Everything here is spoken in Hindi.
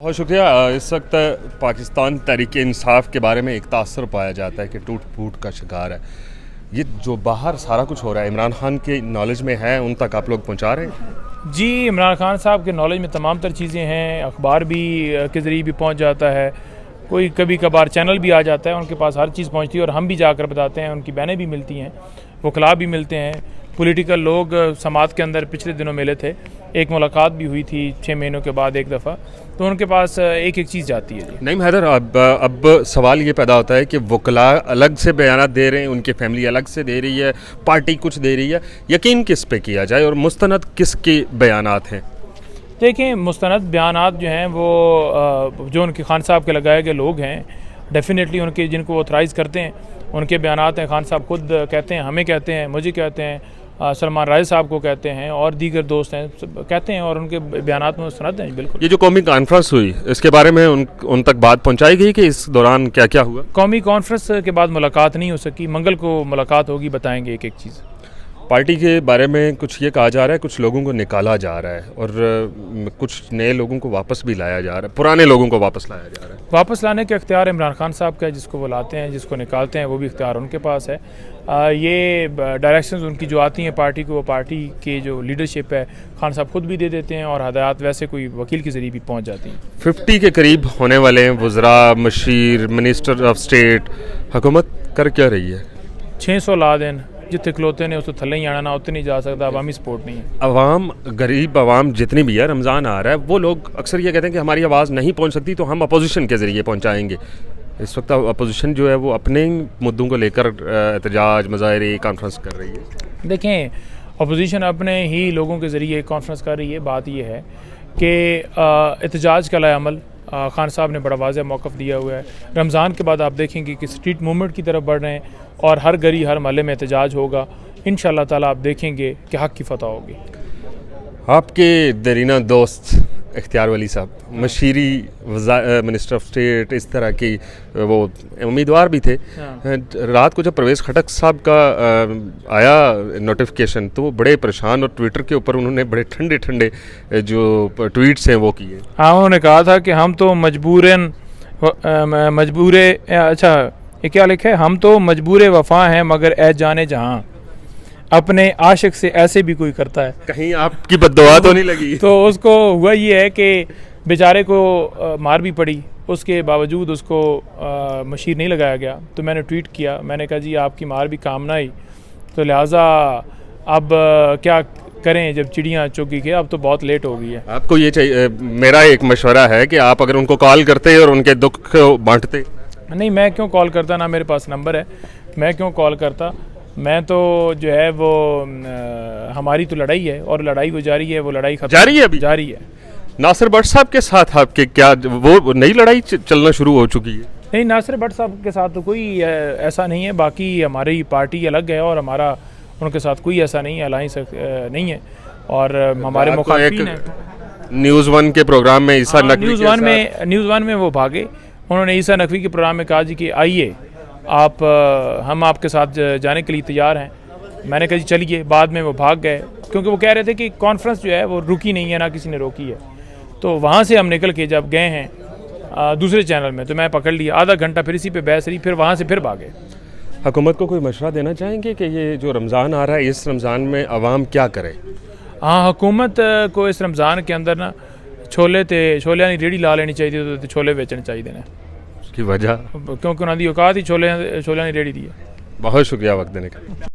बहुत शुक्रिया। इस वक्त पाकिस्तान तहरीक-ए-इंसाफ़ के बारे में एक तासर पाया जाता है कि टूट फूट का शिकार है। ये जो बाहर सारा कुछ हो रहा है, इमरान खान के नॉलेज में है, उन तक आप लोग पहुंचा रहे हैं? जी, इमरान खान साहब के नॉलेज में तमाम तर चीज़ें हैं। अखबार भी के ज़रिए भी पहुंच जाता है, कोई कभी कभार चैनल भी आ जाता है, उनके पास हर चीज़ पहुंचती है और हम भी जाकर बताते हैं। उनकी बहनें भी मिलती हैं, वकला भी मिलते हैं, पॉलिटिकल लोग समात के अंदर पिछले दिनों मिले थे। एक मुलाकात भी हुई थी 6 महीनों के बाद एक दफ़ा। तो उनके पास एक एक चीज़ जाती है। जी नहीं हैदर, अब सवाल ये पैदा होता है कि वकला अलग से बयान दे रहे हैं, उनकी फैमिली अलग से दे रही है, पार्टी कुछ दे रही है। यकीन किस पे किया जाए और मुस्तनद किसके बयानात हैं? देखें, मुस्तनद बयानात जो हैं वो जो उनके खान साहब के लगाए गए लोग हैं, डेफिनेटली उनके जिनको ऑथराइज़ करते हैं उनके बयानात हैं। खान साहब खुद कहते हैं, हमें कहते हैं, मुझे कहते हैं, सलमान राय साहब को कहते हैं और दीगर दोस्त हैं, कहते हैं और उनके बयानात में मुस्तनद हैं। बिल्कुल। ये जो कौमी कॉन्फ्रेंस हुई, इसके बारे में उन तक बात पहुंचाई गई कि इस दौरान क्या क्या हुआ? कौमी कॉन्फ्रेंस के बाद मुलाकात नहीं हो सकी, मंगल को मुलाकात होगी, बताएंगे एक एक चीज़। पार्टी के बारे में कुछ ये कहा जा रहा है, कुछ लोगों को निकाला जा रहा है और कुछ नए लोगों को वापस भी लाया जा रहा है, पुराने लोगों को वापस लाया जा रहा है। वापस लाने का इख्तियार इमरान खान साहब का है, जिसको वो लाते हैं, जिसको निकालते हैं, वो भी इख्तियार उनके पास है। ये डायरेक्शंस उनकी जो आती हैं पार्टी को, वो पार्टी की जो लीडरशिप है खान साहब खुद भी दे देते हैं और हदायत वैसे कोई वकील के ज़रिए भी पहुँच जाती हैं। 50 के करीब होने वाले हैं वज़रा, मशीर, मिनिस्टर ऑफ स्टेट। हुकूमत कर क्या रही है? 600 ला देन, जितने खलोते ने उसको थल्ले ही आना ना, उतने नहीं जा सकता। अवामी सपोर्ट नहीं है। अवाम, गरीब अवाम जितनी भी है, रमज़ान आ रहा है, वो लोग अक्सर ये कहते हैं कि हमारी आवाज़ नहीं पहुंच सकती तो हम अपोजिशन के ज़रिए पहुंचाएंगे। इस वक्त अपोजिशन जो है वो अपने मुद्दों को लेकर एहतजाज, मुज़ाहरे, कॉन्फ्रेंस कर रही है। देखें, अपोजिशन अपने ही लोगों के ज़रिए कॉन्फ्रेंस कर रही है। बात यह है कि एहतजाज का लाएअमल खान साहब ने बड़ा वाज़ेह मौक़िफ़ दिया हुआ है। रमज़ान के बाद आप देखेंगे कि स्ट्रीट मूवमेंट की तरफ बढ़ रहे हैं और हर गली हर महल्ले में एहतजाज होगा। इंशाअल्लाह ताला आप देखेंगे कि हक़ की फ़तह होगी। आपके दरीना दोस्त इख्तियार वली साहब, मशीरी, मिनिस्टर ऑफ स्टेट, इस तरह की वो उम्मीदवार भी थे। रात को जब परवेज़ खटक साहब का आया नोटिफिकेशन तो वो बड़े परेशान और ट्विटर के ऊपर उन्होंने बड़े ठंडे ठंडे जो ट्वीट्स हैं वो किए। हाँ, उन्होंने कहा था कि हम तो मजबूरे अच्छा ये क्या लिखा है, हम तो मजबूर वफ़ा हैं मगर ए जाने जहाँ अपने आशिक से ऐसे भी कोई करता है। कहीं आपकी बद्दुआ तो नहीं लगी? तो उसको हुआ ये है कि बेचारे को मार भी पड़ी, उसके बावजूद उसको मशीर नहीं लगाया गया। तो मैंने ट्वीट किया, मैंने कहा जी आपकी मार भी काम ना आई, तो लिहाजा अब क्या करें, जब चिड़ियाँ चुग गई, अब तो बहुत लेट हो गई है। आपको ये चाहिए, मेरा एक मशवरा है कि आप अगर उनको कॉल करते और उनके दुख को बांटते। नहीं, मैं क्यों कॉल करता, ना मेरे पास नंबर है, मैं क्यों कॉल करता। मैं तो जो है वो हमारी तो लड़ाई है और लड़ाई वो जारी है, वो लड़ाई जारी है, अभी जारी है। नासिर भट्ट साहब के साथ आपके क्या वो नई लड़ाई चलना शुरू हो चुकी है? नहीं, नासिर भट्ट साहब के साथ तो कोई ऐसा नहीं है। बाकी हमारी पार्टी अलग है और हमारा उनके साथ कोई ऐसा नहीं है, अलायंस नहीं है और हमारे मुखालिफिन हैं। न्यूज़ 1 के प्रोग्राम में ईसा नकवी न्यूज़ वन में वो भागे। उन्होंने ईसा नकवी के प्रोग्राम में कहा जी कि आइए आप, हम आपके साथ जाने के लिए तैयार हैं। मैंने कहा जी चलिए। बाद में वो भाग गए क्योंकि वो कह रहे थे कि कॉन्फ्रेंस जो है वो रुकी नहीं है, ना किसी ने रोकी है। तो वहाँ से हम निकल के जब गए हैं दूसरे चैनल में, तो मैं पकड़ लिया, आधा घंटा फिर इसी पे बहस रही, फिर वहाँ से फिर भागे। हुकूमत को कोई मशवरा देना चाहेंगे कि ये जो रमज़ान आ रहा है, इस रमज़ान में अवाम क्या करे? हाँ, हुकूमत को इस रमज़ान के अंदर ना छोले नहीं रेड़ी ला लेनी चाहिए, तो छोले बेचने चाहिए ने। उसकी वजह क्योंकि उन्होंने औकात ही छोले नहीं रेड़ी दी है। बहुत शुक्रिया वक्त देने का।